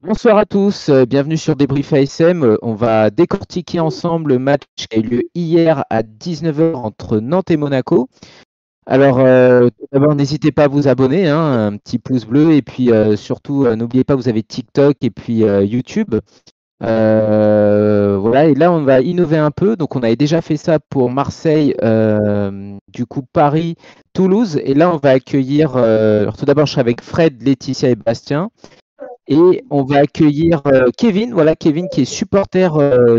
Bonsoir à tous, bienvenue sur Débrief ASM. On va décortiquer ensemble le match qui a eu lieu hier à 19h entre Nantes et Monaco. Alors, tout d'abord, n'hésitez pas à vous abonner, hein, un petit pouce bleu, et puis surtout, n'oubliez pas, vous avez TikTok et puis YouTube. Voilà, et là, on va innover un peu. Donc, on avait déjà fait ça pour Marseille, du coup, Paris, Toulouse. Et là, on va accueillir, alors tout d'abord, je serai avec Fred, Laetitia et Bastien. Et on va accueillir Kevin, voilà Kevin qui est supporter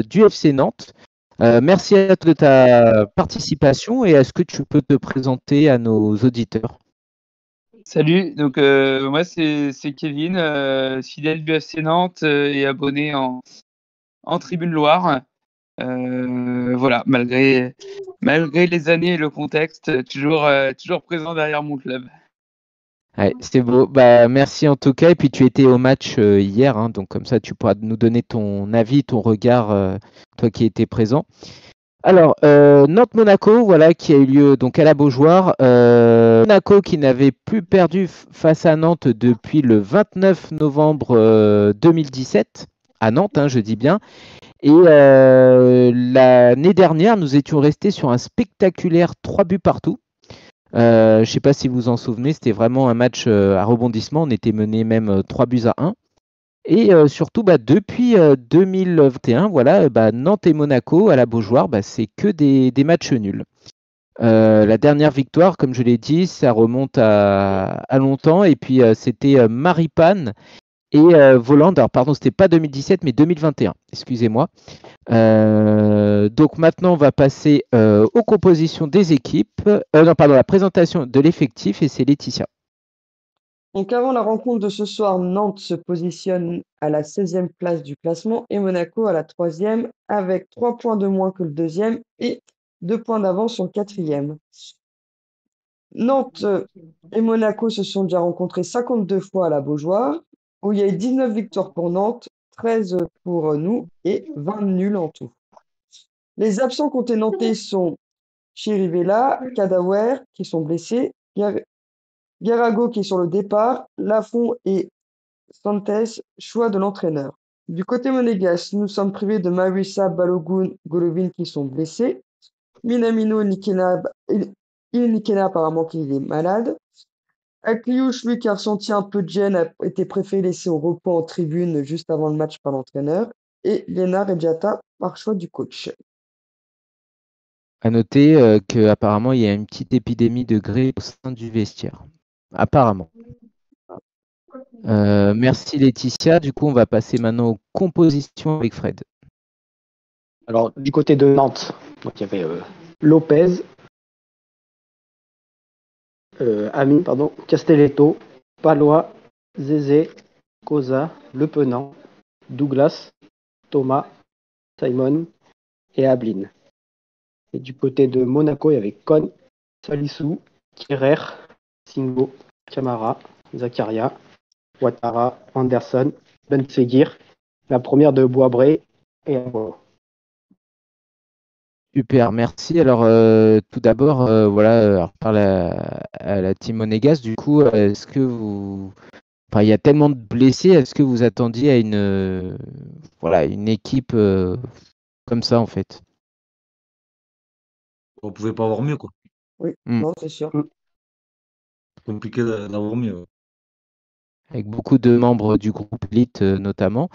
du FC Nantes. Merci à toi de ta participation et est-ce que tu peux te présenter à nos auditeurs? Salut, donc moi c'est Kevin, fidèle du FC Nantes et abonné en Tribune Loire. Voilà, malgré les années et le contexte, toujours présent derrière mon club. Ouais, c'est beau. Bah, merci en tout cas. Et puis tu étais au match hier, hein, donc comme ça tu pourras nous donner ton avis, ton regard, toi qui étais présent. Alors, Nantes-Monaco, voilà, qui a eu lieu donc à la Beaujoire. Monaco qui n'avait plus perdu face à Nantes depuis le 29 novembre 2017, à Nantes, hein, je dis bien. Et l'année dernière, nous étions restés sur un spectaculaire 3 buts partout. Je ne sais pas si vous vous en souvenez, c'était vraiment un match à rebondissement. On était mené même 3 buts à 1. Et surtout, depuis 2021, voilà, Nantes et Monaco à la Beaujoire, c'est que des matchs nuls. La dernière victoire, comme je l'ai dit, ça remonte à longtemps. Et puis, c'était Maripane et Voland. Alors, pardon, c'était pas 2017, mais 2021. Excusez-moi. Donc, maintenant, on va passer aux compositions des équipes. Non, pardon, la présentation de l'effectif. Et c'est Laetitia. Donc avant la rencontre de ce soir, Nantes se positionne à la 16e place du classement et Monaco à la 3e avec 3 points de moins que le deuxième et 2 points d'avance sur le quatrième. Nantes et Monaco se sont déjà rencontrés 52 fois à la Beaujoire, où il y a eu 19 victoires pour Nantes, 13 pour nous et 20 nuls en tout. Les absents côté nantais sont Chirivella, Kadawer qui sont blessés, Garago qui est sur le départ, Lafont et Santos, choix de l'entraîneur. Du côté monégasque, nous sommes privés de Marissa, Balogun, Golovin qui sont blessés. Minamino, Nikena apparemment qu'il est malade. Akliouche, lui qui a ressenti un peu de gêne, a été préféré laisser au repos en tribune juste avant le match par l'entraîneur. Et Lénard et Diatta par choix du coach. À noter qu'apparemment, il y a une petite épidémie de grippe au sein du vestiaire. Apparemment. Merci Laetitia. Du coup, on va passer maintenant aux compositions avec Fred. Alors, du côté de Nantes, donc, il y avait Lopez, Ami, Castelletto, Palois, Zézé, Cosa, Le Penant, Douglas, Thomas, Simon et Ablin. Et du côté de Monaco, il y avait Con, Salissou, Kierer, Singo, Camara, Zakaria, Ouattara, Anderson, Ben Seguir, la première de Boisbré et Agüero. Super, merci. Alors, tout d'abord, voilà, alors, je parle à la team monégasque. Du coup, est-ce que vous. Enfin, il y a tellement de blessés, est-ce que vous attendiez à voilà, une équipe comme ça, en fait? On pouvait pas avoir mieux, quoi. Oui, Mm. non, c'est sûr. Compliqué d'avoir mieux. Avec beaucoup de membres du groupe Elite notamment.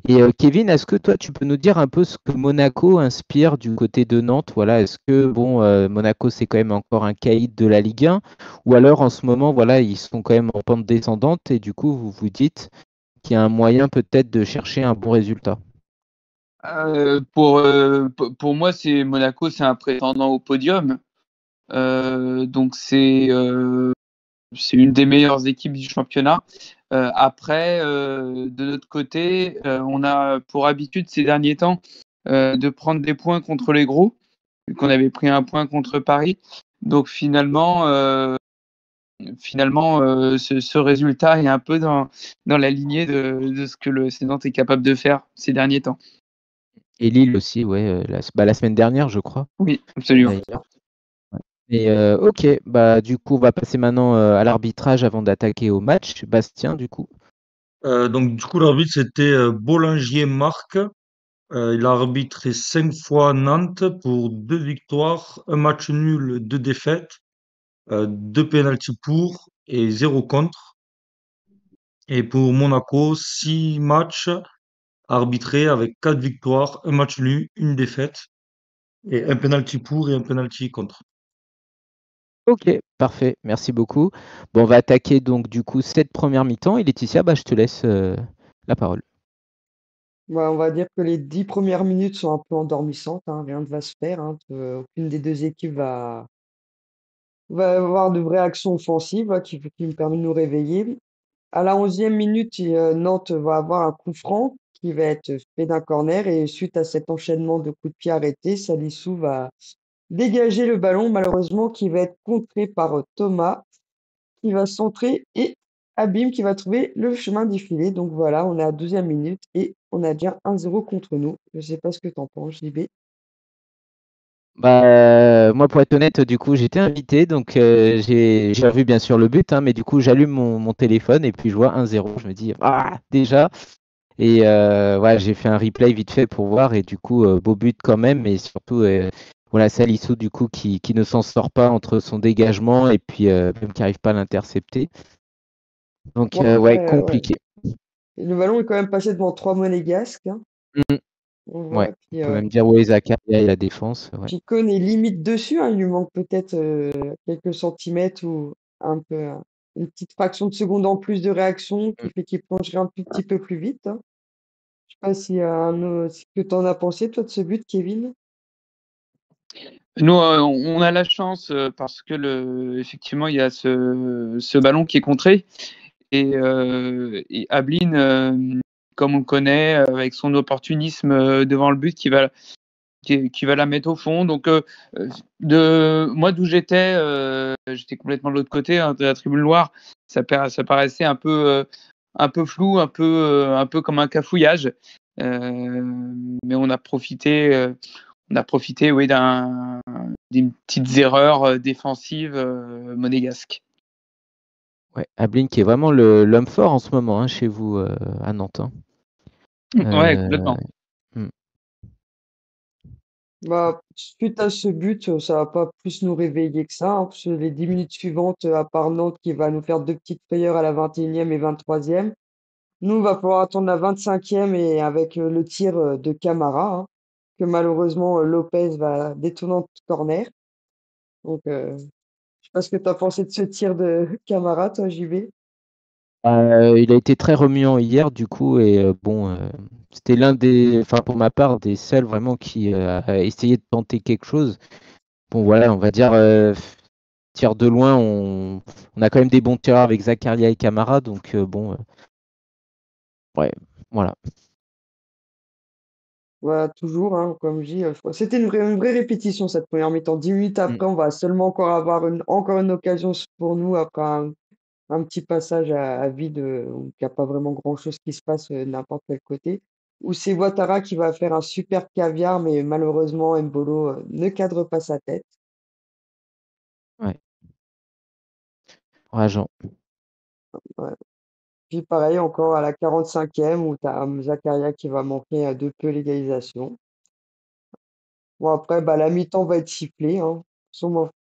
Et Kevin, est-ce que toi, tu peux nous dire un peu ce que Monaco inspire du côté de Nantes? Voilà, est-ce que bon, Monaco, c'est quand même encore un caïd de la Ligue 1, ou alors en ce moment, voilà, ils sont quand même en pente descendante et du coup, vous vous dites qu'il y a un moyen peut-être de chercher un bon résultat? Pour moi, Monaco, c'est un prétendant au podium. Donc c'est une des meilleures équipes du championnat. Après, de notre côté, on a pour habitude ces derniers temps de prendre des points contre les gros, vu qu'on avait pris un point contre Paris. Donc finalement, ce résultat est un peu dans la lignée de ce que le FC Nantes est capable de faire ces derniers temps. Et Lille aussi, ouais, la semaine dernière, je crois. Oui, absolument. D'ailleurs. Et ok, du coup, on va passer maintenant à l'arbitrage avant d'attaquer au match. Bastien, du coup. Donc, du coup, l'arbitre, c'était Bollinger Marc. Il a arbitré 5 fois Nantes pour 2 victoires, un match nul, 2 défaites, 2 pénaltys pour et 0 contre. Et pour Monaco, 6 matchs arbitrés avec 4 victoires, un match nul, une défaite et un penalty pour et un penalty contre. Ok, parfait, merci beaucoup. Bon, on va attaquer donc du coup cette première mi-temps. Et Laetitia, je te laisse la parole. On va dire que les 10 premières minutes sont un peu endormissantes, hein, rien ne va se faire, hein, aucune des deux équipes va avoir de vraies actions offensives là, qui me permettent de nous réveiller. À la 11e minute, Nantes va avoir un coup franc qui va être fait d'un corner et suite à cet enchaînement de coups de pied arrêtés, Salissou va dégager le ballon, malheureusement, qui va être contré par Thomas, qui va centrer et Abim qui va trouver le chemin du filet. Donc voilà, on est à 12e minute et on a déjà 1-0 contre nous. Je sais pas ce que t'en penses, JB. Moi, pour être honnête, du coup, j'étais invité, donc j'ai revu bien sûr le but, hein, mais du coup, j'allume mon téléphone et puis je vois 1-0. Je me dis, ah, déjà. Et ouais, j'ai fait un replay vite fait pour voir, et du coup, beau but quand même, mais surtout, voilà, Salissou, du coup, qui ne s'en sort pas entre son dégagement et puis même qui n'arrive pas à l'intercepter. Donc, Bon, ouais, après, compliqué. le ballon est quand même passé devant 3 monégasques, hein. Mhm. On Ouais, voit. on peut même dire, ouais, Zakaria et la défense. Ouais. Picon est limite dessus, hein. Il lui manque peut-être quelques centimètres ou un peu, une petite fraction de seconde en plus de réaction qui Mm. fait qu'il plongerait un tout petit peu plus vite, hein. Je sais pas ce que tu en as pensé, toi, de ce but, Kevin. Nous, on a la chance parce que effectivement, il y a ce ballon qui est contré et Ablin, comme on le connaît, avec son opportunisme devant le but, qui va la mettre au fond. Donc, moi, d'où j'étais complètement de l'autre côté, hein, de la tribune Loire. Ça paraissait un peu flou, un peu comme un cafouillage. Mais on a profité, oui, d'une petites erreurs défensives monégasques. Ouais, Ablin qui est vraiment l'homme fort en ce moment, hein, chez vous à Nantes, hein. Ouais, complètement. Mm. Suite à ce but, ça va pas plus nous réveiller que ça, hein, parce que les 10 minutes suivantes, à part Nantes qui va nous faire deux petites frayeurs à la 21e et 23e, nous, va falloir attendre la 25e et avec le tir de Camara, hein, que malheureusement Lopez va détourner en corner. Donc, je sais pas ce que tu as pensé de ce tir de Camara, toi, JB. Il a été très remuant hier, du coup, et bon, c'était l'un des, enfin pour ma part, des seuls vraiment qui a essayé de tenter quelque chose. Bon, voilà, on va dire, tir de loin, on a quand même des bons tireurs avec Zakaria et Camara, donc bon, ouais, voilà. Voilà, toujours, hein, comme je dis, c'était une vraie répétition cette première mi-temps. 10 minutes Mm. après, on va seulement encore avoir encore une occasion pour nous après un petit passage à vide où il n'y a pas vraiment grand-chose qui se passe n'importe quel côté. Où c'est Ouattara qui va faire un super caviar, mais malheureusement, Mbolo ne cadre pas sa tête. Ouais, rageant. Ouais. Puis pareil, encore à la 45e, où tu as Zakaria qui va manquer à de peu l'égalisation. Bon, après, la mi-temps va être sifflée, hein.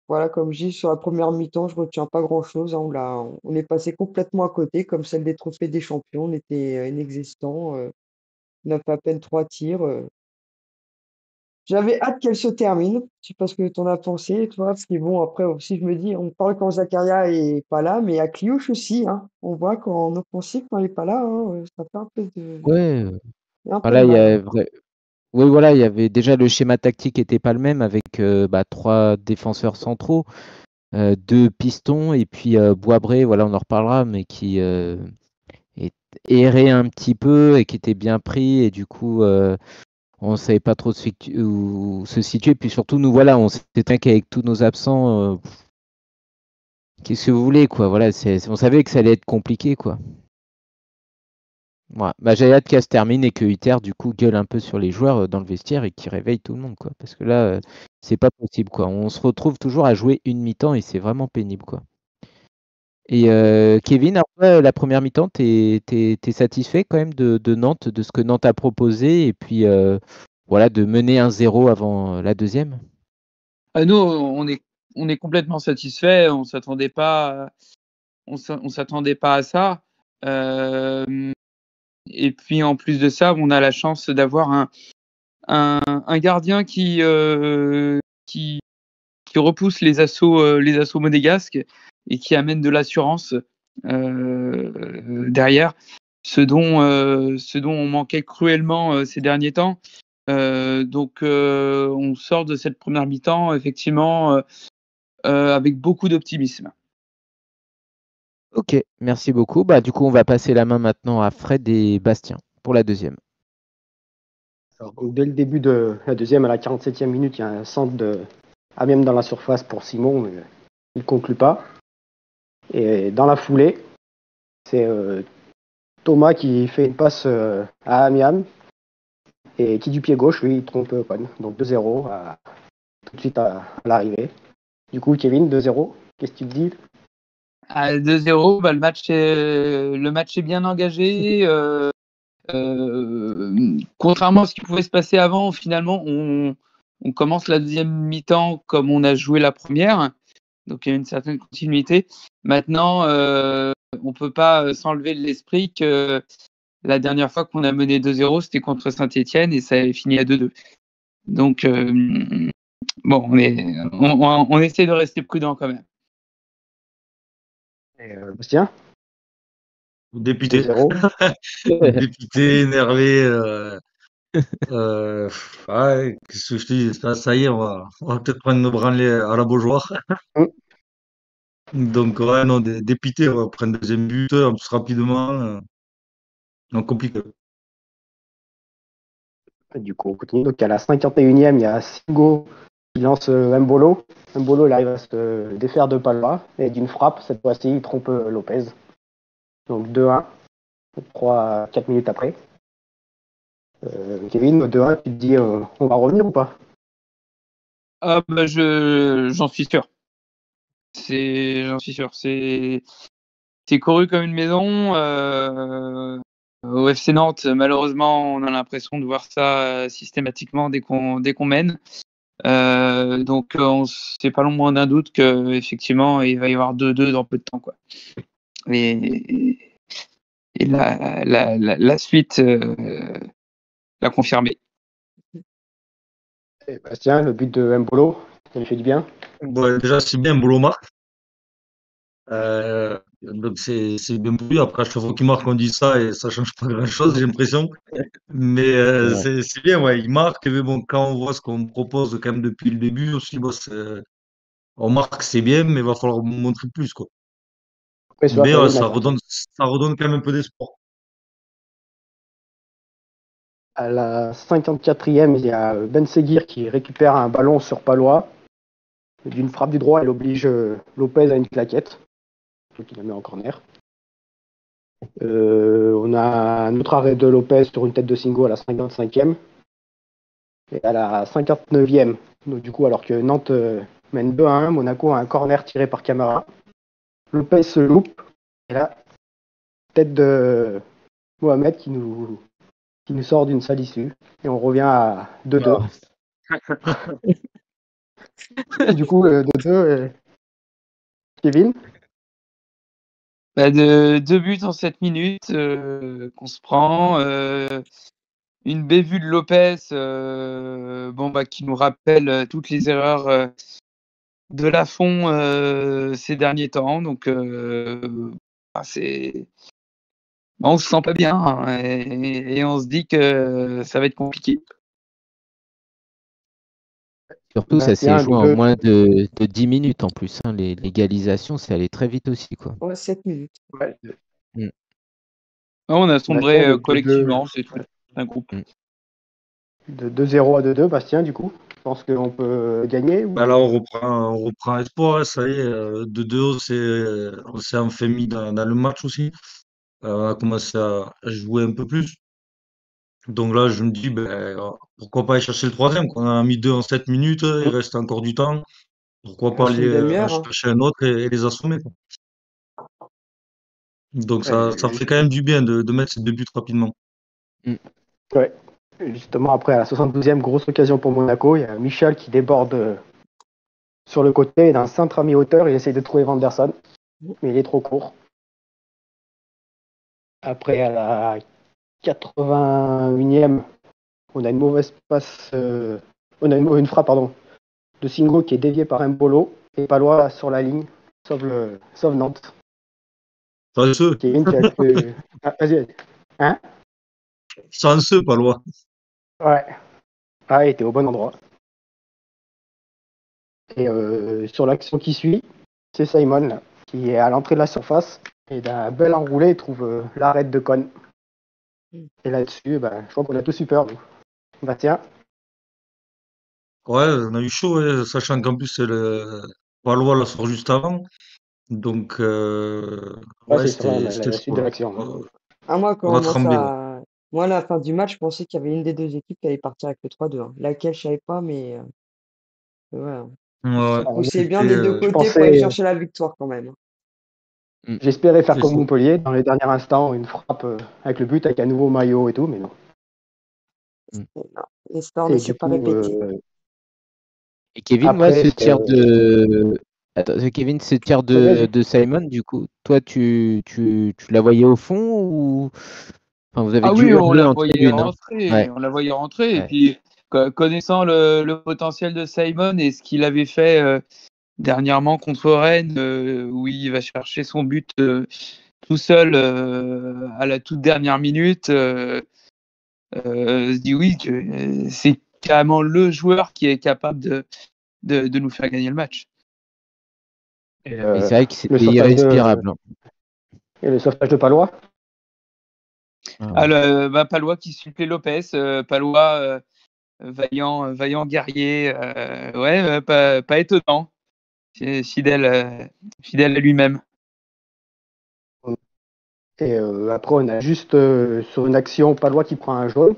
Voilà, comme je dis, sur la première mi-temps, je retiens pas grand-chose, hein. On est passé complètement à côté, comme celle des trophées des champions. On était inexistant. On a fait à peine 3 tirs. J'avais hâte qu'elle se termine. Je sais pas ce que tu en as pensé, toi, parce que bon, après aussi, je me dis, on parle quand Zakaria est pas là, mais à Kliouche aussi, hein. On voit qu'en offensif, quand il est pas là, hein, ça fait Ouais, un peu de voilà, mal. oui, voilà, il y avait déjà le schéma tactique était pas le même avec 3 défenseurs centraux, 2 pistons et puis Boisbré, voilà, on en reparlera, mais qui est errait un petit peu et qui était bien pris et du coup on savait pas trop où se situer. Puis surtout nous voilà, on s'était qu'avec tous nos absents, qu'est-ce que vous voulez quoi, voilà, on savait que ça allait être compliqué quoi. Voilà. J'avais hâte qu'elle se termine et que Hutter du coup gueule un peu sur les joueurs dans le vestiaire et qu'il réveille tout le monde quoi. Parce que là, c'est pas possible quoi. On se retrouve toujours à jouer une mi-temps et c'est vraiment pénible quoi. Et Kevin, après la première mi-temps, t'es satisfait quand même de Nantes, de ce que Nantes a proposé, et puis voilà, de mener 1-0 avant la deuxième? Nous, on est complètement satisfait. On s'attendait pas, on s'attendait pas à ça. Et puis en plus de ça, on a la chance d'avoir un gardien qui repousse les assauts monégasques et qui amène de l'assurance derrière, ce dont on manquait cruellement ces derniers temps. Donc on sort de cette première mi-temps effectivement avec beaucoup d'optimisme. Ok, merci beaucoup. Bah, du coup, on va passer la main maintenant à Fred et Bastien pour la deuxième. Alors, donc, dès le début de la deuxième, à la 47e minute, il y a un centre de Amiens dans la surface pour Simon, mais il ne conclut pas. Et dans la foulée, c'est Thomas qui fait une passe à Amiens et qui du pied gauche, lui, il trompe Ocon. Donc 2-0 tout de suite à l'arrivée. Du coup, Kevin, 2-0, qu'est-ce que tu te dis? À 2-0, bah, le match est bien engagé. Contrairement à ce qui pouvait se passer avant, finalement, on commence la deuxième mi-temps comme on a joué la première. Donc il y a une certaine continuité. Maintenant, on ne peut pas s'enlever de l'esprit que la dernière fois qu'on a mené 2-0, c'était contre Saint-Étienne et ça avait fini à 2-2. Donc, bon, on essaie de rester prudent quand même. Bastien, Dépité. 2-0. Dépité, énervé. Ouais, qu'est-ce que je te dis? Ça y est, on va peut-être prendre nos branlées à la Beaujoire. Donc, ouais, non, dépité, on va prendre le deuxième but en plus rapidement. Non, compliqué. Du coup, on continue. Donc à la 51e, il y a Singo qui lance Mbolo. Mbolo, il arrive à se défaire de Palma et d'une frappe, cette fois-ci, il trompe Lopez. Donc 2-1, 3-4 minutes après. Kevin, 2-1, tu te dis on va revenir ou pas? Ah, bah, j'en suis sûr. J'en suis sûr. C'est couru comme une maison. Au FC Nantes, malheureusement, on a l'impression de voir ça systématiquement dès qu'on mène. Donc, c'est pas loin d'un doute qu'effectivement, il va y avoir 2-2 dans peu de temps, quoi. Et la suite l'a confirmé. Et Bastien, le but de Mbolo, ça lui fait du bien? Bon, déjà, c'est bien, Mbolo marque. Donc, c'est bien pour lui. Après, à chaque fois qu'il marque, on dit ça et ça change pas grand-chose, j'ai l'impression. Mais Ouais. c'est bien, ouais, il marque. Mais bon, quand on voit ce qu'on propose quand même depuis le début aussi, bon, on marque, c'est bien, mais il va falloir montrer plus, quoi. Après, celui-là, Mais fallait le ça mettre. redonne quand même un peu d'espoir. À la 54e, il y a Ben Seguir qui récupère un ballon sur Palois. D'une frappe du droit, il oblige Lopez à une claquette. Donc il la met en corner. On a un autre arrêt de Lopez sur une tête de Singo à la 55e. Et à la 59e, donc du coup, alors que Nantes mène 2-1, Monaco a un corner tiré par Camara. Lopez se loupe. Et là, tête de Mohamed qui nous sort d'une sale issue. Et on revient à 2-2. Du coup, 2-2, Kevin. Bah, deux buts en 7 minutes qu'on se prend. Une bévue de Lopez qui nous rappelle toutes les erreurs de Lafont ces derniers temps. Donc, on se sent pas bien hein, et on se dit que ça va être compliqué. Surtout, ça s'est joué en moins de 10 minutes en plus. Hein. L'égalisation, c'est allé très vite aussi, quoi. Ouais, 7 minutes. Ouais. On a sombré Bastien, collectivement, c'est tout un groupe. De 2-0 à 2-2, Bastien, du coup. Je pense qu'on peut gagner. Ou... Bah là, on reprend espoir, hein, ça y est, 2-2, on s'est enfin mis dans le match aussi. On a commencé à jouer un peu plus. Donc là, je me dis, ben, pourquoi pas aller chercher le troisième, quoi. On en a mis 2 en 7 minutes, il reste encore du temps. Pourquoi Il pas reste une aller en demi-heure. Hein. chercher un autre et les assommer, quoi. Donc Ouais, ça fait quand même du bien de mettre ces 2 buts rapidement. ouais. Justement, après, à la 72e, grosse occasion pour Monaco. Il y a Michel qui déborde sur le côté et d'un centre à mi-hauteur. Il essaye de trouver Vanderson, mais il est trop court. Après, à la 81e, on a une mauvaise passe. On a une frappe, pardon, de Singo qui est déviée par un bolo et Palois sur la ligne, sauve Nantes. Chanceux, Kevin, tu as que. Ah, vas-y. Hein? chanceux, pas loin. Ouais. Ah, il était au bon endroit. Et sur l'action qui suit, c'est Simon là, qui est à l'entrée de la surface et d'un bel enroulé, il trouve l'arrêt de Con. Et là-dessus, je crois qu'on a tous eu peur, nous. Bah tiens, Ouais, on a eu chaud, ouais, sachant qu'en plus c'est le Palois la sort juste avant. Donc ouais, ouais, c'est sur c'était la suite de chaud. l'action. Ah, moi, On a comment tremblé, ouais. ça. Moi, à la fin du match, je pensais qu'il y avait une des deux équipes qui allait partir avec le 3-2, hein. Laquelle, je savais pas, mais ouais. Ouais, Ça ouais. Alors, moi, poussait bien C'était des deux je côtés pour aller pensais, chercher la victoire quand même. Mm. j'espérais faire c'est comme ça. Montpellier dans les derniers instants, une frappe avec le but, avec un nouveau maillot et tout, mais non. Et non. L'histoire ne Et s'est du pas coup, répétée. Et Kevin, moi, après, ce tir de. Attends, Kevin, ce tir vas-y, vas-y. de Simon, du coup, toi, tu la voyais au fond ou. Enfin, vous avez Ah dû oui, hurler en tribune, hein. Ouais, on la voyait rentrer. Et ouais. puis, connaissant le potentiel de Simon et ce qu'il avait fait dernièrement contre Rennes, où il va chercher son but tout seul à la toute dernière minute, se dit oui que c'est carrément le joueur qui est capable de nous faire gagner le match. Et, Et c'est vrai que le c'était sauvetage irrespirable, hein. le sauvetage de Palois. Ah Ah, ouais. Palois qui supplée Lopez, Palois vaillant guerrier, ouais, pas étonnant, fidèle à lui-même. Et après, on a juste sur une action Palois qui prend un jaune,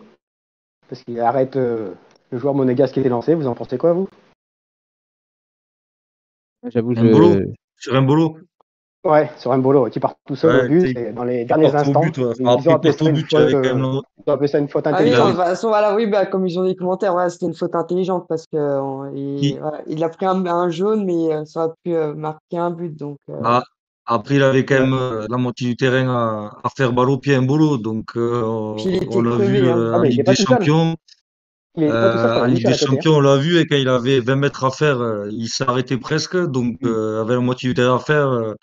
parce qu'il arrête le joueur monégasque qui était lancé. Vous en pensez quoi, vous? J'avoue, Un bolo, sur un bolo. Ouais, sur un bolo qui part tout seul au Ouais, but, tu sais, et dans les il derniers partait au instants. but, ouais. Enfin, Ils ont après, il appelé partait ça au une but, il y faute, avait quand même ils ont appelé ça une faute Ah oui, il non, de avait intelligente. toute façon, voilà, oui, comme ils ont dit les commentaires, ouais, c'était une faute intelligente parce que il- voilà, il a pris un jaune, mais ça aurait pu marquer un but. Donc, ah, après, il avait quand Ouais. même la moitié du terrain à faire balle au pied, un bolo. Donc puis il on était l'a vu crevé, hein. Ah, en mais il Ligue n'était pas des tout seul. Champions. Il n'était pas tout seul, En t'avais Ligue Michel des à côté, hein. Champions, on l'a vu, et quand il avait 20 mètres à faire, il s'est arrêté presque. Donc, Mm. avec la moitié du terrain à faire,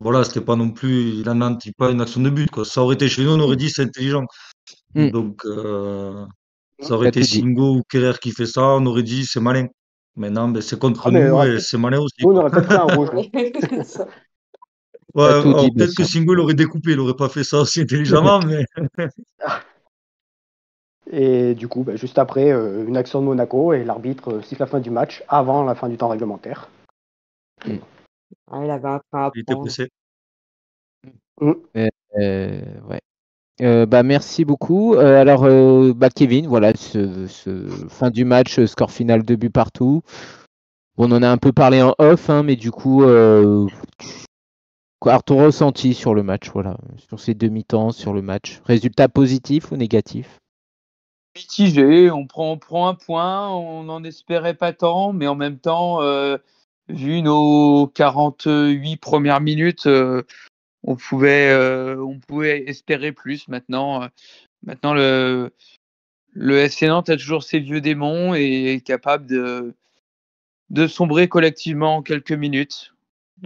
voilà, c'était pas non plus, il en a pas une action de but, quoi. Ça aurait été chez nous, on aurait dit c'est intelligent. Mm. Donc, ça aurait T'as été tout dit. Singo ou Kerrer qui fait ça, on aurait dit c'est malin. Maintenant, ben, c'est contre Ah, mais nous et c'est malin aussi, nous, on quoi. aurait peut-être pris un rouge, nous. Ça, Ouais, T'as tout dit, alors peut-être que Bastien. Singo l'aurait découpé, il aurait pas fait ça aussi intelligemment, mais Et du coup, juste après, une action de Monaco et l'arbitre siffle la fin du match avant la fin du temps réglementaire. Mm. ah, il avait un train à il était prendre. pressé. Mm. Ouais. Bah, merci beaucoup. Alors, bah, Kevin, voilà, ce fin du match, score final 2 buts partout. On en a un peu parlé en off, hein, mais du coup, alors, ton ressenti sur le match, voilà, sur ces demi-temps, sur le match. Résultat positif ou négatif? Mitigé, on prend un point, on n'en espérait pas tant, mais en même temps, vu nos 48 premières minutes, on pouvait espérer plus. Maintenant le FC Nantes a toujours ses vieux démons et est capable de sombrer collectivement en quelques minutes.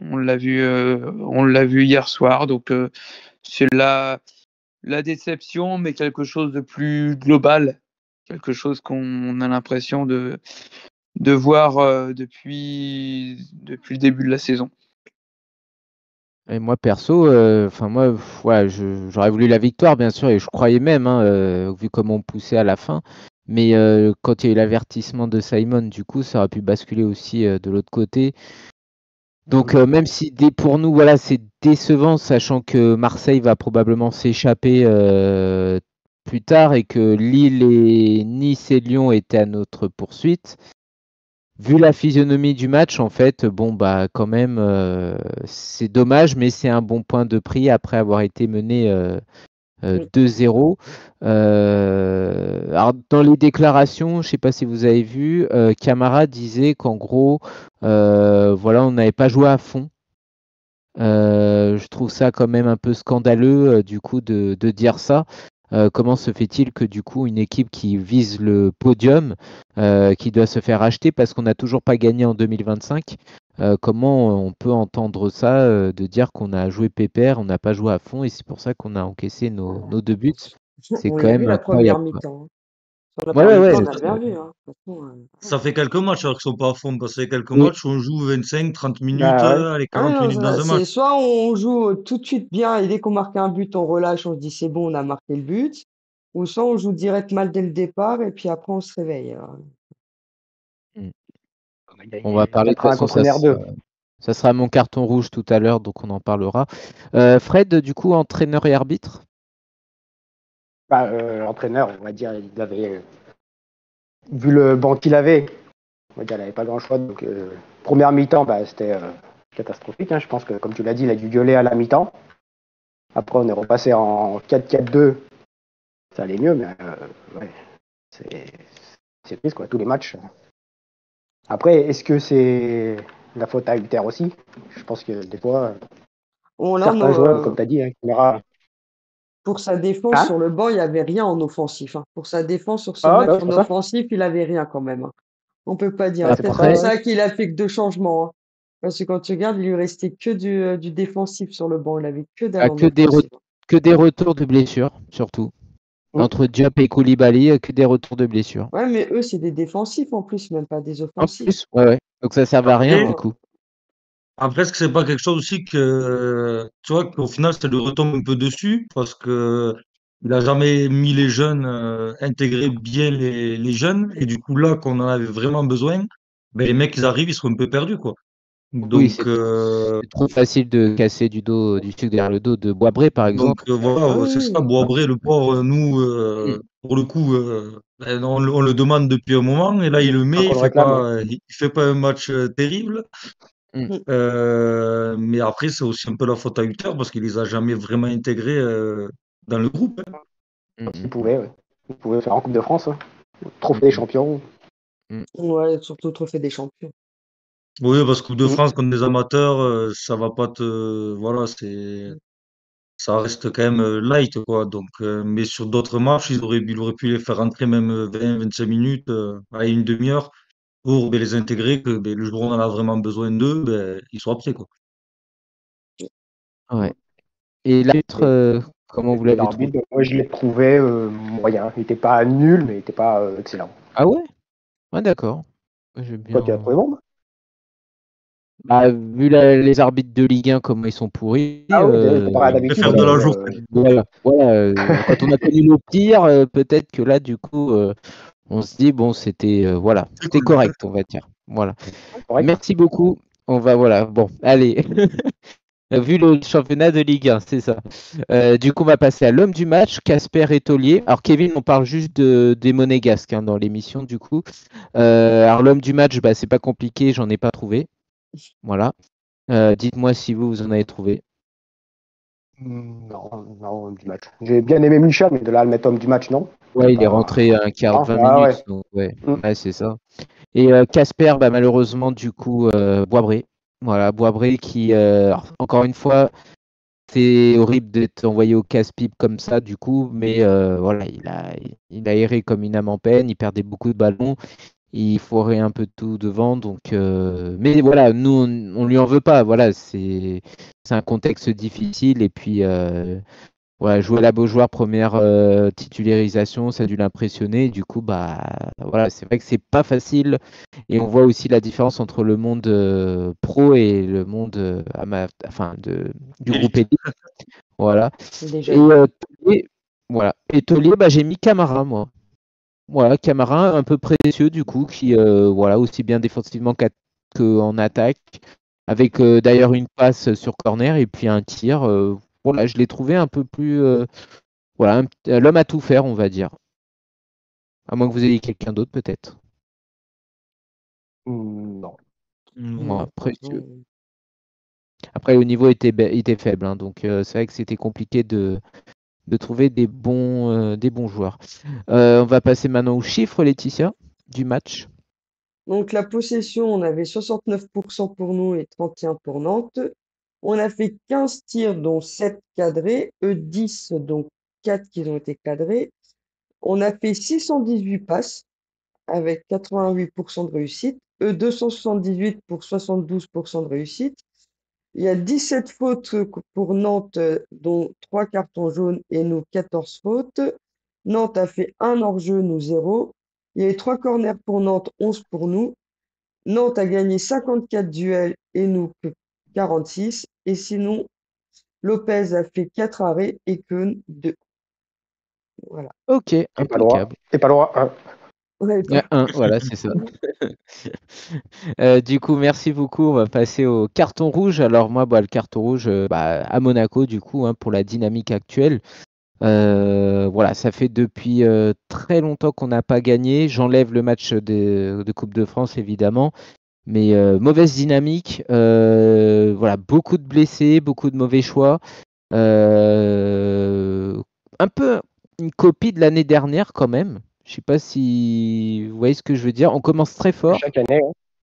On l'a vu hier soir, donc c'est la déception, mais quelque chose de plus global, quelque chose qu'on a l'impression de voir depuis le début de la saison. Et moi perso, enfin moi, ouais, j'aurais voulu la victoire bien sûr et je croyais même, hein, vu comment on poussait à la fin. Mais quand il y a eu l'avertissement de Simon, du coup, ça aurait pu basculer aussi de l'autre côté. Donc même si pour nous, voilà, c'est décevant, sachant que Marseille va probablement s'échapper plus tard et que Lille et Nice et Lyon étaient à notre poursuite. vu la physionomie du match, en fait, bon, bah, quand même, c'est dommage, mais c'est un bon point de prix après avoir été mené 2-0. Alors, dans les déclarations, je ne sais pas si vous avez vu, Camara disait qu'en gros, voilà, on n'avait pas joué à fond. Je trouve ça quand même un peu scandaleux, du coup, de dire ça. Comment se fait-il que du coup une équipe qui vise le podium, qui doit se faire acheter parce qu'on n'a toujours pas gagné en 2025, comment on peut entendre ça, de dire qu'on a joué pépère, on n'a pas joué à fond et c'est pour ça qu'on a encaissé nos 2 buts? C'est On quand l'a vu même la première incroyable, quoi. mi-temps, hein. Sur la Ouais, première ouais, mi-temps, ouais, on a bien vu, hein. De toute façon, Ça fait quelques matchs alors qu'ils sont pas à fond, parce que quelques oui, matchs, on joue 25, 30 minutes, Bah ouais. allez, ah 40 non, minutes dans un c'est match. soit on joue tout de suite bien et dès qu'on marque un but, on relâche, on se dit c'est bon, on a marqué le but, ou soit on joue direct mal dès le départ et puis après on se réveille. mmh. Il On va y a parler de toute 4 1 façon, contre NR2. ça sera mon carton rouge tout à l'heure, donc on en parlera. Fred, du coup, entraîneur et arbitre? Bah, l'entraîneur, on va dire, il avait, vu le banc qu'il avait, on va dire, il n'avait pas grand choix. Donc, première mi-temps, bah, c'était catastrophique, hein. Je pense que, comme tu l'as dit, il a dû gueuler à la mi-temps. Après, on est repassé en 4-4-2. Ça allait mieux, mais ouais, c'est c'est triste, quoi, tous les matchs. Après, est-ce que c'est la faute à Hutter aussi? Je pense que des fois, Là, certains joueurs, comme tu as dit, hein, Camara. pour sa défense Hein? sur le banc, il n'y avait rien en offensif, hein. Pour sa défense sur ce Ah, match bah, c'est en pour ça. offensif, il avait rien quand même, hein. On peut pas dire. Bah, C'est c'est pour peut-être ça, pour Après, ouais. ça qu'il a fait que 2 changements, hein. Parce que quand tu regardes, il lui restait que du défensif sur le banc. Il avait que dalle ah, en offensif. que des retours de blessures, surtout. Mm. Entre Diop et Koulibaly, que des retours de blessures. Ouais, mais eux, c'est des défensifs en plus, même pas des En offensifs. plus, ouais, ouais. Donc ça servait à rien Après, du Non. coup. après, est-ce que c'est pas quelque chose aussi que, tu vois, qu'au final, ça lui retombe un peu dessus, parce que il a jamais mis les jeunes, intégré bien les jeunes, et du coup, là, qu'on en avait vraiment besoin, ben, les mecs, ils arrivent, ils sont un peu perdus, quoi. Oui, Donc, c'est trop facile de casser du sucre derrière le dos de Boisbré, par exemple. Ah voilà, c'est ça. oui. Boisbré, le pauvre, nous, Mm, pour le coup, ben, on le demande depuis un moment, et là, il le Tant met, qu'on le réclame, ouais. il fait pas un match terrible. mm, Mm. Mais après, c'est aussi un peu la faute à Hutter parce qu'il les a jamais vraiment intégrés dans le groupe, hein. mm, Quand il mm, pouvait, ouais. Il pouvait faire en Coupe de France, hein. mm, Trophée des mm, champions. mm. Ouais, surtout le trophée des champions. Oui, parce que Coupe de Mm. France contre des amateurs, ça va pas voilà, ça reste quand même light, quoi. Donc, mais sur d'autres matchs, il aurait pu les faire rentrer même 20-25 minutes, à une demi-heure pour ben, les intégrer, que ben, le jour où on en a vraiment besoin d'eux, ben, ils soient prêts, quoi. Ouais. Et l'arbitre, Et, comment vous et l'avez trouvé? l'arbitre, moi, je l'ai trouvé moyen. Il n'était pas nul, mais il n'était pas excellent. Ah ouais? Ouais, d'accord. Ouais, j'aime Toi, tu as bien. trouvé bon? Bah, vu les arbitres de Ligue 1, comment ils sont pourris, Ah oui, comparé à Je d'habitude, préfère voilà, de la journée. voilà, quand on a connu le pire, peut-être que là, du coup, on se dit, bon, c'était voilà, C'est c'était cool. correct, on va dire. Voilà. correct. Merci beaucoup. On va, voilà, bon, allez. Vu le championnat de Ligue 1, c'est ça. Du coup, on va passer à l'homme du match, Casper Etolier. Alors, Kevin, on parle juste des Monégasques, hein, dans l'émission, du coup. Alors, l'homme du match, bah, c'est pas compliqué, j'en ai pas trouvé. Voilà. Dites-moi si vous en avez trouvé. Non, non, homme du match. J'ai bien aimé Michel, mais de là à le mettre homme du match, non. Ouais, il est Pas... rentré un quart de Ah, 20 ah ouais. minutes, donc ouais, Mm. ouais, c'est ça. Et Casper, bah, malheureusement, du coup, Boisbré. Voilà, Boisbré qui, alors, encore une fois, c'est horrible d'être envoyé au casse-pipe comme ça, du coup, mais voilà, il a erré comme une âme en peine, il perdait beaucoup de ballons, il foirait un peu tout devant, donc, mais voilà, nous, on lui en veut pas, voilà, c'est un contexte difficile, et puis, ouais, jouer la Beaujoire, première titularisation, ça a dû l'impressionner. Du coup, bah voilà, c'est vrai que c'est pas facile. Et on voit aussi la différence entre le monde pro et le monde enfin, du groupe Élite. élite. Voilà. Des Et jeunes. Taulier, voilà. Et Taulier, bah, j'ai mis Camara, moi. Voilà, Camara, un peu précieux, du coup, qui, voilà, aussi bien défensivement qu'en attaque, avec d'ailleurs une passe sur corner et puis un tir. Voilà, je l'ai trouvé un peu plus. Voilà, l'homme à tout faire, on va dire. À moins que vous ayez quelqu'un d'autre, peut-être. Non. Bon, Non, franchement. après, le niveau était faible, hein, donc c'est vrai que c'était compliqué de trouver des bons joueurs. On va passer maintenant aux chiffres, Laetitia, du match. Donc la possession, on avait 69% pour nous et 31 pour Nantes. On a fait 15 tirs, dont 7 cadrés, eux 10, donc 4 qui ont été cadrés. On a fait 618 passes avec 88% de réussite, eux 278 pour 72% de réussite. Il y a 17 fautes pour Nantes, dont 3 cartons jaunes et nous 14 fautes. Nantes a fait un hors-jeu, nous 0. Il y a eu 3 corners pour Nantes, 11 pour nous. Nantes a gagné 54 duels et nous que 46. Et sinon, Lopez a fait 4 arrêts et Keun 2. Voilà. Ok, T'es pas loin. impeccable. T'es pas loin. Hein. Ouais, Ouais, voilà, c'est ça. Du coup, merci beaucoup. On va passer au carton rouge. Alors moi, le carton rouge à Monaco, du coup, hein, pour la dynamique actuelle. Voilà, ça fait depuis très longtemps qu'on n'a pas gagné. J'enlève le match de Coupe de France, évidemment. Mais mauvaise dynamique. Voilà, beaucoup de blessés, beaucoup de mauvais choix. Un peu une copie de l'année dernière quand même. Je sais pas si vous voyez ce que je veux dire. On commence très fort. Chaque année. Hein.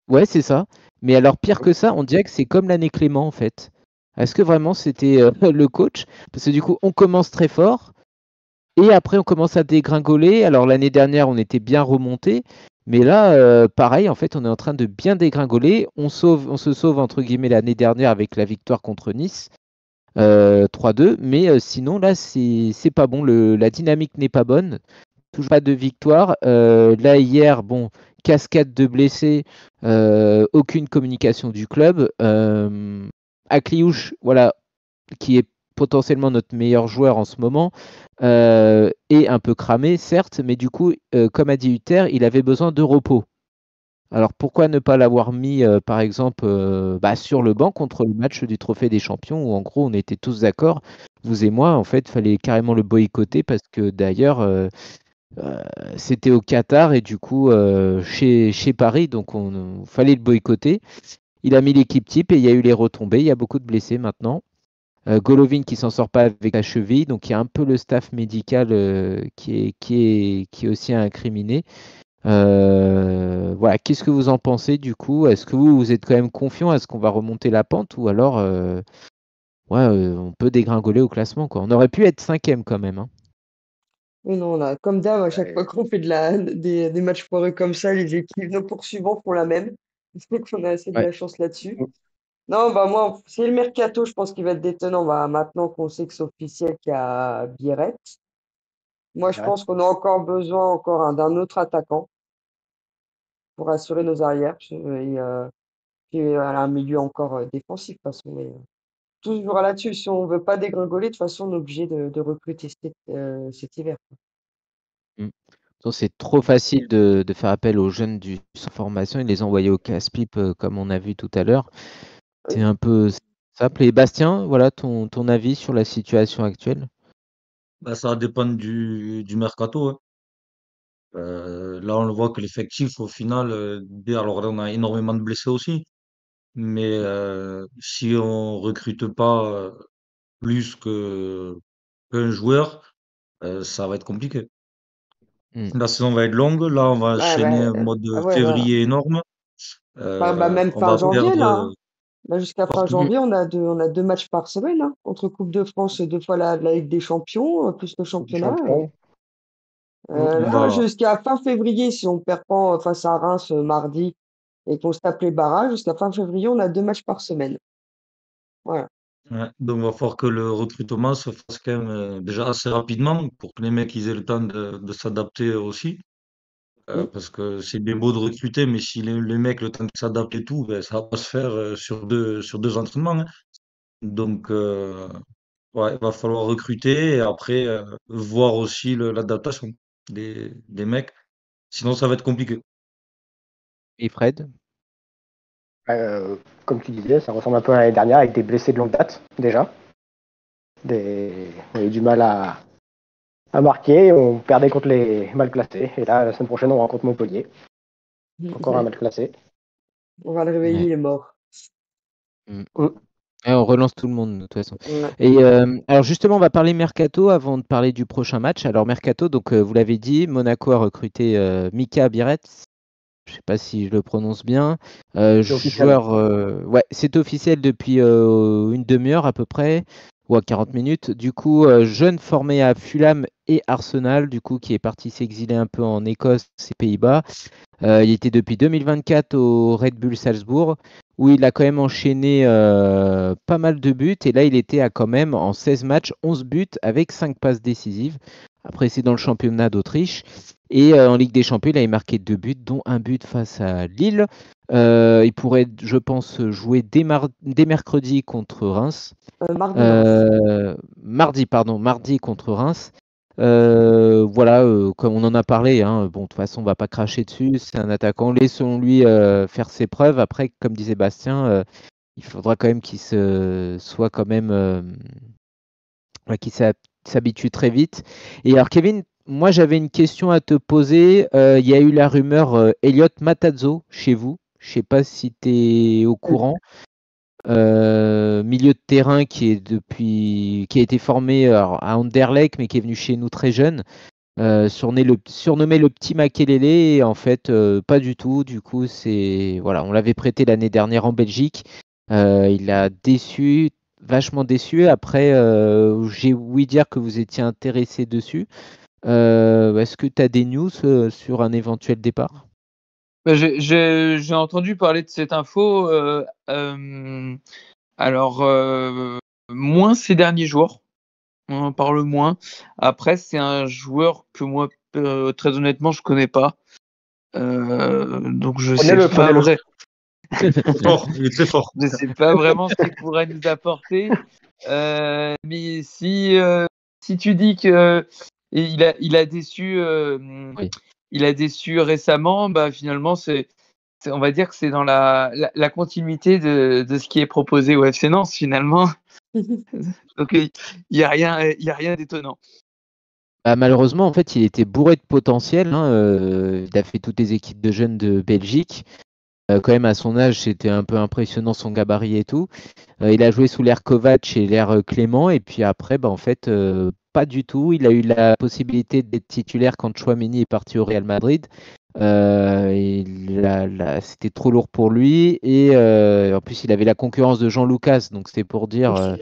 Ouais, c'est ça. Mais alors pire que ça, on dirait que c'est comme l'année Clément en fait. Est-ce que vraiment c'était le coach? Parce que du coup, on commence très fort et après on commence à dégringoler. Alors l'année dernière, on était bien remonté, mais là, pareil, en fait, on est en train de bien dégringoler. On se sauve entre guillemets l'année dernière avec la victoire contre Nice. 3-2, mais sinon là c'est pas bon, la dynamique n'est pas bonne, toujours pas de victoire. Là hier, bon, cascade de blessés, aucune communication du club. Akliouche, voilà, qui est potentiellement notre meilleur joueur en ce moment, est un peu cramé, certes, mais du coup, comme a dit Hutter, il avait besoin de repos. Alors pourquoi ne pas l'avoir mis, par exemple, sur le banc contre le match du Trophée des Champions où en gros on était tous d'accord, vous et moi, en fait, il fallait carrément le boycotter parce que d'ailleurs c'était au Qatar et du coup chez Paris, donc on fallait le boycotter. Il a mis l'équipe type et il y a eu les retombées, il y a beaucoup de blessés maintenant. Golovin qui s'en sort pas avec la cheville, donc il y a un peu le staff médical qui est aussi incriminé. Voilà, qu'est-ce que vous en pensez du coup? Est-ce que vous êtes quand même confiant? Est-ce qu'on va remonter la pente ou alors on peut dégringoler au classement quoi. On aurait pu être cinquième quand même, hein. Oui, non, comme d'hab, à chaque Ouais. fois qu'on fait des matchs foireux comme ça, les équipes, nos poursuivants font la même. Je trouve qu'on a assez de Ouais. la chance là-dessus. Non, bah moi, c'est le mercato, je pense qu'il va être détonnant. Bah, maintenant qu'on sait que c'est officiel qu'il y a Biarritz. Moi, je pense qu'on a encore besoin d'un autre attaquant pour assurer nos arrières. Puis un milieu encore défensif, de toute façon. Mais, toujours là-dessus, si on veut pas dégringoler, de toute façon, on est obligé de recruter cet hiver. Mm. Donc, c'est trop facile de faire appel aux jeunes du sans formation et de les envoyer au casse-pipe comme on a vu tout à l'heure. C'est Oui. un peu simple. Et Bastien, voilà ton avis sur la situation actuelle. Ça va dépendre du mercato. Hein. Là, on le voit que l'effectif, au final, alors là, on a énormément de blessés aussi. Mais si on recrute pas plus qu'un joueur, ça va être compliqué. Mm. La saison va être longue. Là, on va Ouais, enchaîner bah, un mois de ouais, voilà. février énorme. Même On fin va janvier, là. perdre Hein. Là, jusqu'à fin parce que janvier, on a deux matchs par semaine, hein, entre Coupe de France et deux fois la Ligue des Champions, plus le Du championnat. champion. on Là, va, jusqu'à fin février, si on perd pas face à Reims mardi et qu'on se tape les barrages, jusqu'à fin février, on a deux matchs par semaine. Voilà. ouais, donc va falloir que le recrutement se fasse quand même déjà assez rapidement pour que les mecs ils aient le temps de s'adapter aussi. Mm. Parce que c'est bien beau de recruter, mais si les mecs le temps de s'adapter et tout, ben, ça va pas se faire sur deux entraînements. Hein. Donc ouais, il va falloir recruter et après voir aussi l'adaptation des mecs. Sinon ça va être compliqué. Et Fred? Comme tu disais, ça ressemble un peu à l'année dernière avec des blessés de longue date déjà. On a eu du mal à marquer, on perdait contre les mal classés. Et là, la semaine prochaine, on rencontre Montpellier. Encore un mal classé. On va le réveiller, Ouais. il est mort. Mm. Mm. Ouais, on relance tout le monde de toute façon. Ouais. Et alors justement, on va parler Mercato avant de parler du prochain match. Alors Mercato, donc vous l'avez dit, Monaco a recruté Mika Biretz. Je sais pas si je le prononce bien. C'est officiel. Joueur, ouais, c'est officiel depuis une demi-heure à peu près, ou à 40 minutes. Du coup, jeune formé à Fulham et Arsenal, du coup, qui est parti s'exiler un peu en Écosse et Pays-Bas. Il était depuis 2024 au Red Bull Salzbourg, où il a quand même enchaîné pas mal de buts. Et là, il était à quand même en 16 matchs, 11 buts avec 5 passes décisives. Après, c'est dans le championnat d'Autriche. Et en Ligue des Champions, il avait marqué 2 buts, dont un but face à Lille. Il pourrait, je pense, jouer dès mercredi contre Reims. Mardi, Reims. Mardi contre Reims. Voilà, comme on en a parlé, hein, bon, de toute façon, on va pas cracher dessus. C'est un attaquant. Laissons-lui faire ses preuves. Après, comme disait Bastien, il faudra quand même qu'il soit quand même, ouais, qu'il s'habitue très vite. Et alors, Kevin, moi, j'avais une question à te poser. Il y a eu la rumeur Elliot Matazzo chez vous. Je sais pas si tu es au courant. Milieu de terrain qui a été formé alors, à Anderlecht, mais qui est venu chez nous très jeune. Surnommé le petit Makelele, et en fait, pas du tout. Du coup, voilà, on l'avait prêté l'année dernière en Belgique. Il a déçu, vachement déçu. Après, j'ai ouï dire que vous étiez intéressé dessus. Est-ce que tu as des news sur un éventuel départ? Bah, j'ai entendu parler de cette info. Alors, moins ces derniers jours. On en parle moins. Après, c'est un joueur que moi, très honnêtement, je connais pas. Donc, je sais Prenez-le, pas prenez-le. Fort, il est très fort. je sais pas vraiment ce qu'il pourrait nous apporter. Mais si tu dis que il a déçu, Oui. il a déçu récemment, bah finalement on va dire que c'est dans la continuité de ce qui est proposé au FC Nantes finalement. Donc il y a rien d'étonnant. Bah, malheureusement, en fait, il était bourré de potentiel, hein, il a fait toutes les équipes de jeunes de Belgique. Quand même, à son âge, c'était un peu impressionnant son gabarit et tout. Il a joué sous l'ère Kovac et l'ère Clément. Et puis après, bah, en fait, pas du tout. Il a eu la possibilité d'être titulaire quand Tchouaméni est parti au Real Madrid. C'était trop lourd pour lui. Et en plus, il avait la concurrence de Jean Lucas. Donc, c'était pour dire.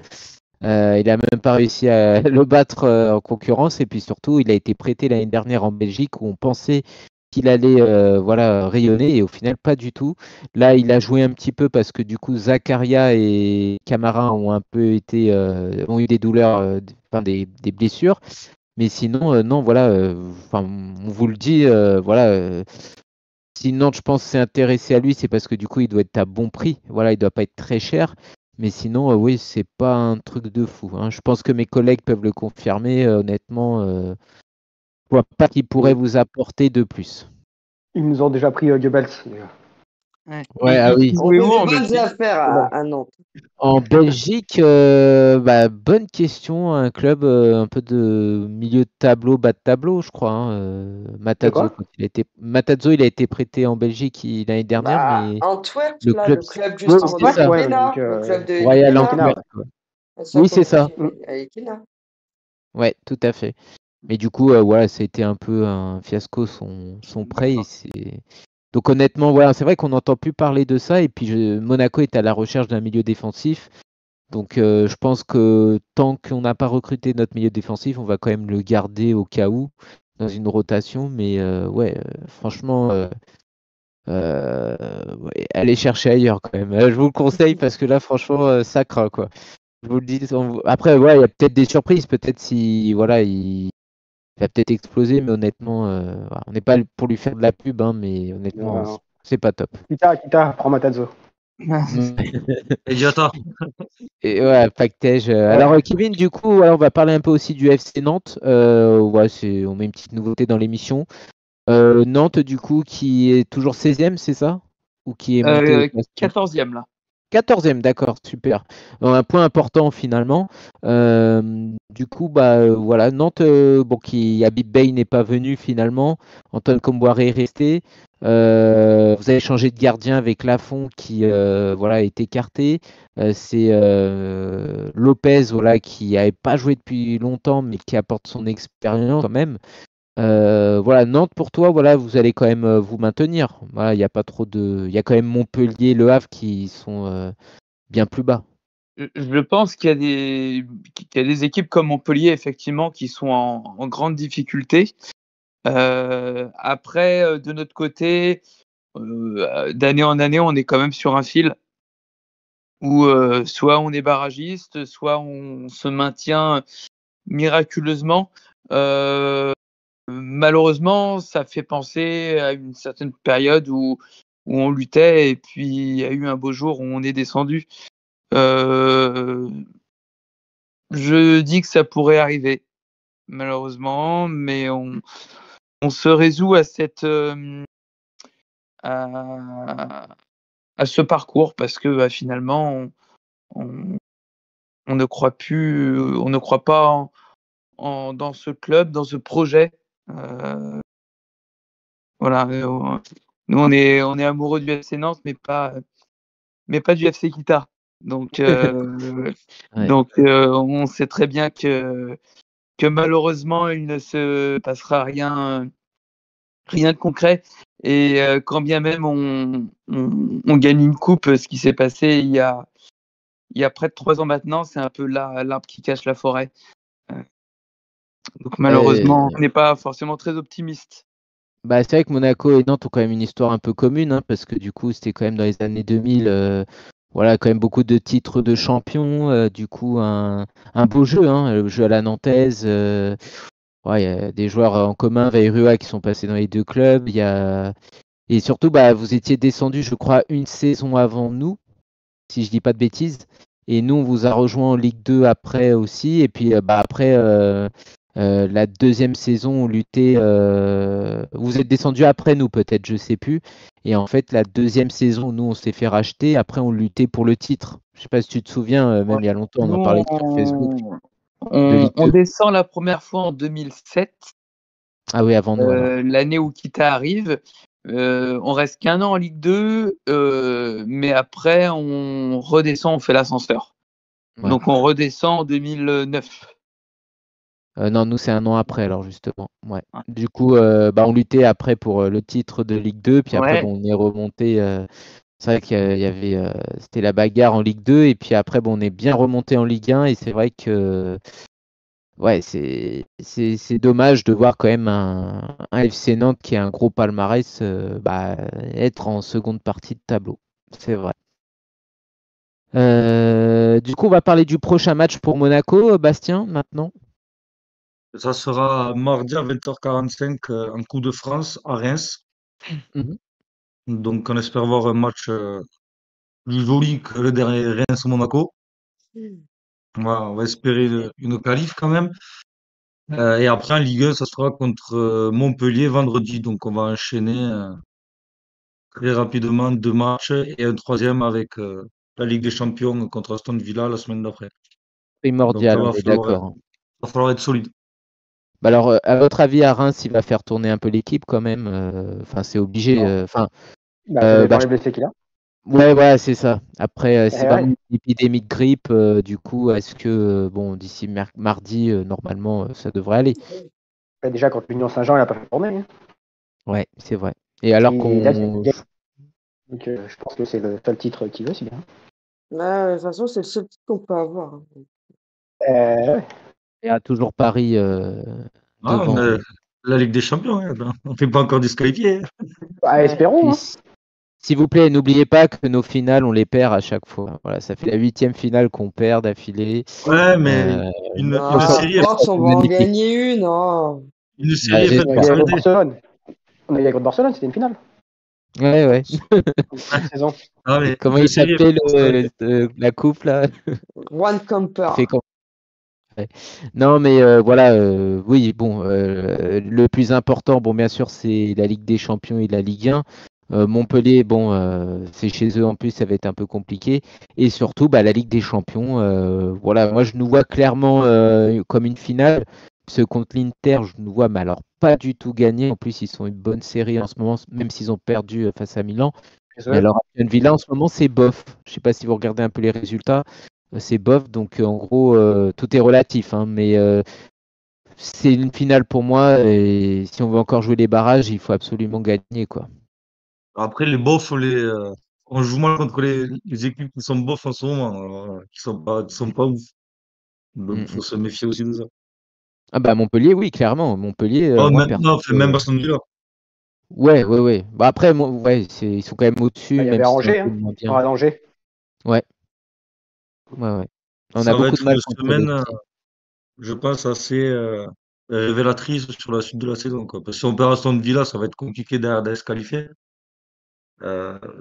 Il n'a même pas réussi à le battre en concurrence. Et puis surtout, il a été prêté l'année dernière en Belgique où on pensait qu'il allait voilà, rayonner et au final, pas du tout. Là, il a joué un petit peu parce que du coup, Zakaria et Camara ont un peu ont eu des douleurs, des blessures. Mais sinon, non, voilà, on vous le dit, voilà. Si Nantes, je pense, s'est intéressé à lui, c'est parce que du coup, il doit être à bon prix. Voilà, il doit pas être très cher. Mais sinon, oui, c'est pas un truc de fou, hein. Je pense que mes collègues peuvent le confirmer. Honnêtement, je vois pas qu'il pourrait vous apporter de plus. Ils nous ont déjà pris Goebbels. Ouais, ah oui. Il On jouait fait où des en bonnes Belgique? affaires à Nantes. En Belgique, bonne question. Un club un peu de milieu de tableau, bas de tableau, je crois, hein. C'est quoi? Matazzo, il a été prêté en Belgique l'année dernière, mais Antwerp, le là, club, le club oui, juste en c'est bas ça. de Ouais, Kena, donc, le club de Royal Kena. Antwerp. C'est Oui, c'est ça. avec Kena. Ouais, tout à fait. Mais du coup, voilà, ça a été un peu un fiasco son prêt. Donc honnêtement, voilà, c'est vrai qu'on n'entend plus parler de ça. Et puis Monaco est à la recherche d'un milieu défensif. Donc je pense que tant qu'on n'a pas recruté notre milieu défensif, on va quand même le garder au cas où dans une rotation. Mais ouais, franchement, ouais, allez chercher ailleurs quand même. Je vous le conseille parce que là, franchement, ça craint quoi. Je vous le dis. Après, ouais, il y a peut-être des surprises. Peut-être si voilà, il va peut-être exploser, mais honnêtement, voilà, on n'est pas pour lui faire de la pub, hein, mais honnêtement, Non. c'est pas top. Kita, prends Matazzo. Et Diata. Et ouais, Pactège. Alors, Kevin, du coup, ouais, on va parler un peu aussi du FC Nantes. Ouais, on met une petite nouveauté dans l'émission. Nantes, du coup, qui est toujours 16e, c'est ça? Ou qui est monté au classement? 14e là. 14e, d'accord, super. Un point important finalement. Du coup, voilà, Nantes, qui Habib Bey n'est pas venu finalement. Antoine Kombouaré est resté. Vous avez changé de gardien avec Lafont qui est écarté. C'est Lopez qui n'avait pas joué depuis longtemps mais qui apporte son expérience quand même. Nantes pour toi, vous allez quand même vous maintenir. Voilà, il y a pas trop de, il y a quand même Montpellier, Le Havre qui sont bien plus bas. Je pense qu'il y a des équipes comme Montpellier effectivement qui sont en grande difficulté. Après, de notre côté, d'année en année, on est quand même sur un fil où soit on est barragiste, soit on se maintient miraculeusement. Malheureusement, ça fait penser à une certaine période où on luttait et puis il y a eu un beau jour où on est descendu. Je dis que ça pourrait arriver, malheureusement, mais on se résout à ce parcours parce que finalement, on ne croit pas dans ce club, dans ce projet. Voilà, nous on est amoureux du FC Nantes, mais pas du FC Kita. Donc, on sait très bien que malheureusement il ne se passera rien de concret. Et quand bien même on gagne une coupe, ce qui s'est passé il y a près de 3 ans maintenant, c'est un peu l'arbre qui cache la forêt. Donc malheureusement, on n'est pas forcément très optimiste. C'est vrai que Monaco et Nantes ont quand même une histoire un peu commune, hein, parce que du coup, c'était quand même dans les années 2000, quand même beaucoup de titres de champion, du coup, un beau jeu, hein, le jeu à la nantaise. Il y a des joueurs en commun, Vairua, qui sont passés dans les deux clubs. Et surtout, vous étiez descendu, je crois, une saison avant nous, si je dis pas de bêtises. Et nous, on vous a rejoint en Ligue 2 après aussi. Et puis après, la deuxième saison, on luttait. Vous êtes descendu après nous, peut-être, je sais plus. Et en fait, la deuxième saison, nous, on s'est fait racheter. Après, on luttait pour le titre. Je sais pas si tu te souviens, même il y a longtemps, on en parlait sur Facebook. On descend la première fois en 2007. Ah oui, avant nous. L'année où Kita arrive. On reste qu'1 an en Ligue 2, mais après, on redescend, on fait l'ascenseur. Ouais. Donc, on redescend en 2009. Non, nous, c'est 1 an après, alors, justement. Ouais. Du coup, on luttait après pour le titre de Ligue 2, puis après, on est remonté. C'est vrai qu'il y avait, c'était la bagarre en Ligue 2, et puis après, on est bien remonté en Ligue 1, et c'est vrai que c'est dommage de voir quand même un FC Nantes qui a un gros palmarès être en seconde partie de tableau. C'est vrai. Du coup, on va parler du prochain match pour Monaco, Bastien, maintenant. Ça sera mardi à 20h45 en Coupe de France à Reims. Donc, on espère voir un match plus joli que le dernier Reims-Monaco. On va espérer une qualif quand même. Et après, en Ligue 1, ça sera contre Montpellier vendredi. Donc, on va enchaîner très rapidement 2 matchs et un troisième avec la Ligue des Champions contre Aston Villa la semaine d'après. Primordial, on est d'accord. Il va falloir être solide. Alors, à votre avis, à Reims, il va faire tourner un peu l'équipe quand même. C'est obligé. Ça dépend des blessés qu'il a. Ouais, c'est ça. Après, c'est vraiment une épidémie de grippe. Du coup, est-ce que, d'ici mardi, normalement, ça devrait aller. Déjà, contre l'Union Saint-Jean, il n'a pas fait tourner. Hein. Ouais, c'est vrai. Et alors qu'on. Donc, je pense que c'est le seul titre qu'il veut, c'est bien. De toute façon, c'est le seul titre qu'on peut avoir. Et à toujours Paris. Devant. La Ligue des Champions, on ne fait pas encore disqualifier. Espérons. S'il vous plaît, n'oubliez pas que nos finales, on les perd à chaque fois. Voilà, ça fait la 8e finale qu'on perd d'affilée. Ouais, mais une série. On va en gagner une. Une série. On a gagné contre Barcelone, c'était une finale. Ouais. Saison. Comment il s'appelait la coupe là? One Camper. Non, mais oui, le plus important, bien sûr, c'est la Ligue des Champions et la Ligue 1. Montpellier, bon, c'est chez eux en plus, ça va être un peu compliqué. Et surtout, la Ligue des Champions, voilà, moi je nous vois clairement comme une finale. Parce que contre l'Inter, je nous vois, mais alors pas du tout gagner. En plus, ils sont une bonne série en ce moment, même s'ils ont perdu face à Milan. Mais alors, Aston Villa, en ce moment, c'est bof. Je ne sais pas si vous regardez un peu les résultats, c'est bof. Donc, en gros, tout est relatif. Hein, mais c'est une finale pour moi. Et si on veut encore jouer les barrages, il faut absolument gagner, quoi. Après, les bofs, on joue mal contre les équipes qui sont bofs en ce moment, alors, qui sont pas ouf. Donc, il faut se méfier aussi de ça. Ah bah Montpellier, oui, clairement. Montpellier, Oh, moi, non, même Aston Villa. Ouais. Bah après, ouais, ils sont quand même au-dessus, Il y avait même si c'est Angers, un peu moins bien. à Angers. Ouais. On a Ça va beaucoup être de mal une contre les semaine, petits. je pense, assez révélatrice sur la suite de la saison, quoi. Parce que si on perd Aston Villa, ça va être compliqué d'aller se qualifier.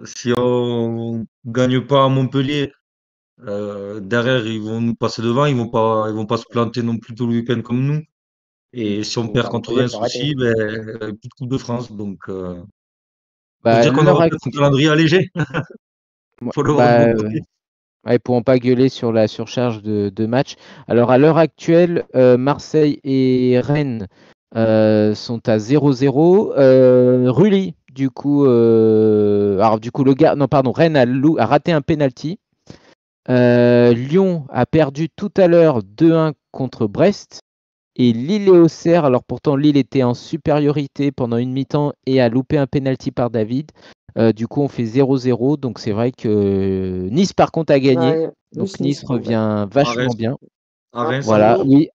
Si on gagne pas à Montpellier, derrière, ils vont nous passer devant, ils vont pas se planter non plus tout le week-end comme nous. Et si on perd contre Montpellier, Reims faut arrêter. aussi, plus de Coupe de France. Donc, faut se Bah, dire qu'on l'heure aura peut-être un actuelle, calendrier allégé. Faut l'avoir de bon côté. ouais, pour ne pas gueuler sur la surcharge de matchs. Alors, à l'heure actuelle, Marseille et Rennes sont à 0-0. Rully, du coup, le gars, non, pardon, Rennes a raté un penalty. Lyon a perdu tout à l'heure 2-1 contre Brest. Et Lille et Auxerre, alors pourtant Lille était en supériorité pendant une mi-temps et a loupé un penalty par David. Du coup, on fait 0-0. Donc c'est vrai que Nice, par contre, a gagné. Ouais, Donc plus Nice Nice, revient À vachement Reims, bien. à Reims, en Voilà, gros. oui,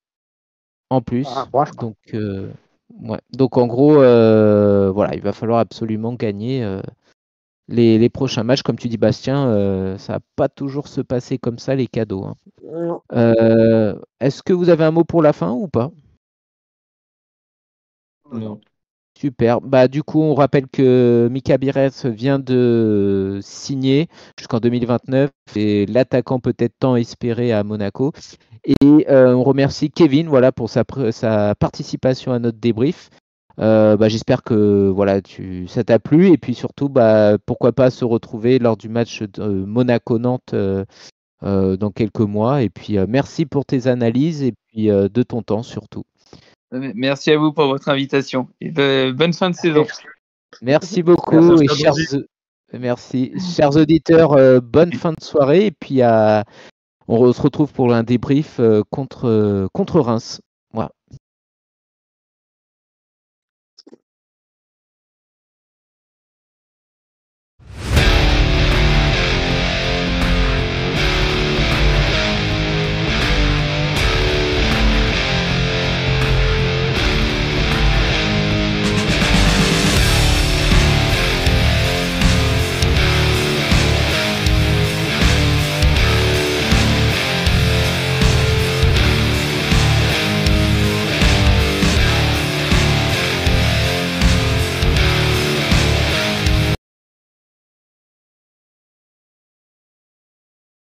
en Ah, plus. moi, je crois. Donc, ouais. Donc en gros, voilà, il va falloir absolument gagner les prochains matchs. Comme tu dis, Bastien, ça va pas toujours se passer comme ça, les cadeaux. Hein. Non. Est-ce que vous avez un mot pour la fin ou pas? Non. Super. Bah, du coup, on rappelle que Mika Bires vient de signer jusqu'en 2029 et l'attaquant peut-être tant espéré à Monaco. Et on remercie Kevin voilà, pour sa participation à notre débrief. J'espère que voilà, ça t'a plu et puis surtout, pourquoi pas se retrouver lors du match de Monaco-Nantes dans quelques mois. Et puis, merci pour tes analyses et puis de ton temps surtout. Merci à vous pour votre invitation et bonne fin de saison. Merci beaucoup Merci et à toi aussi. chers auditeurs, bonne fin de soirée et puis on se retrouve pour un débrief contre Reims.